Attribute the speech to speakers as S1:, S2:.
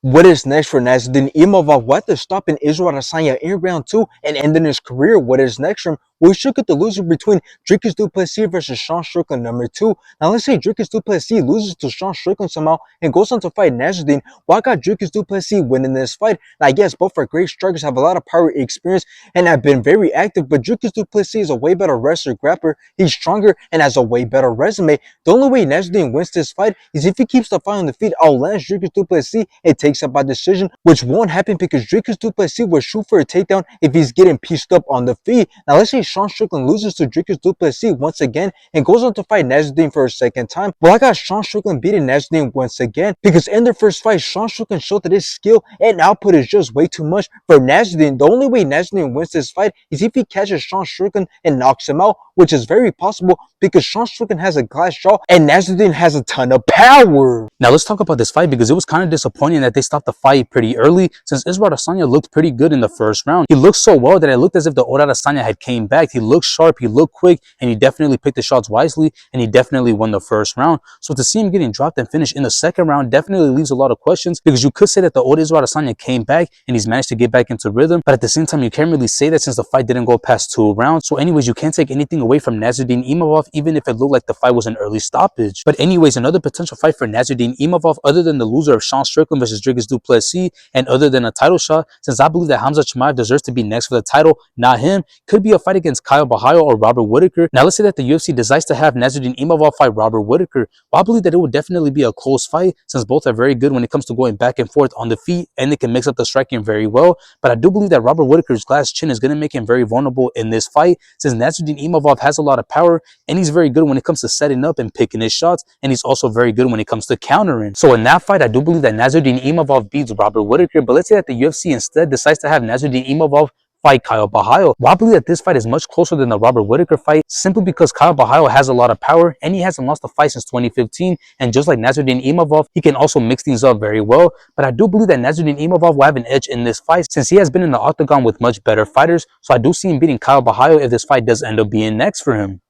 S1: What is next for Nassourdine Imavov? What to stopping Israel Adesanya in round 2 and ending his career? What is next for him? We should get the loser between Dricus du Plessis versus Sean Strickland number 2. Now let's say Dricus du Plessis loses to Sean Strickland somehow and goes on to fight Nassourdine. Well, I got Dricus du Plessis winning this fight. Now yes, both are great strikers, have a lot of power experience, and have been very active, but Dricus du Plessis is a way better wrestler, grappler. He's stronger and has a way better resume. The only way Nassourdine wins this fight is if he keeps the fight on the feet, outlands Dricus du Plessis, it takes up by decision, which won't happen because Dricus du Plessis will shoot for a takedown if he's getting pieced up on the feet. Now let's say Sean Strickland loses to Dricus du Plessis once again and goes on to fight Nassourdine for a second time. Well, I got Sean Strickland beating Nassourdine once again because in their first fight, Sean Strickland showed that his skill and output is just way too much for Nassourdine. The only way Nassourdine wins this fight is if he catches Sean Strickland and knocks him out, which is very possible because Sean Strickland has a glass jaw and Nassourdine has a ton of power.
S2: Now let's talk about this fight because it was kind of disappointing that they stopped the fight pretty early since Israel Adesanya looked pretty good in the first round. He looked so well that it looked as if the old Adesanya had came back. He looked sharp, he looked quick, and he definitely picked the shots wisely, and he definitely won the first round. So to see him getting dropped and finish in the second round definitely leaves a lot of questions because you could say that the old Israel Adesanya came back and he's managed to get back into rhythm, but at the same time you can't really say that since the fight didn't go past 2 rounds. So anyways, you can't take anything away from Nassourdine Imavov even if it looked like the fight was an early stoppage. But anyways, another potential fight for Nassourdine Imavov other than the loser of Sean Strickland versus Dricus du Plessis and other than a title shot, since I believe that Hamza Chimaev deserves to be next for the title, not him, could be a fight against Kyle Bahayo or Robert Whittaker. Now let's say that the UFC decides to have Nassourdine Imavov fight Robert Whittaker. Well, I believe that it would definitely be a close fight since both are very good when it comes to going back and forth on the feet and they can mix up the striking very well. But I do believe that Robert Whittaker's glass chin is going to make him very vulnerable in this fight since Nassourdine Imavov has a lot of power and he's very good when it comes to setting up and picking his shots, and he's also very good when it comes to countering. So in that fight, I do believe that Nassourdine Imavov beats Robert Whittaker, but let's say that the UFC instead decides to have Nassourdine Imavov fight Kyle Bahayo. Well, I believe that this fight is much closer than the Robert Whittaker fight simply because Kyle Bahayo has a lot of power and he hasn't lost a fight since 2015, and just like Nassourdine Imavov, he can also mix things up very well. But I do believe that Nassourdine Imavov will have an edge in this fight since he has been in the octagon with much better fighters, so I do see him beating Kyle Bahayo if this fight does end up being next for him.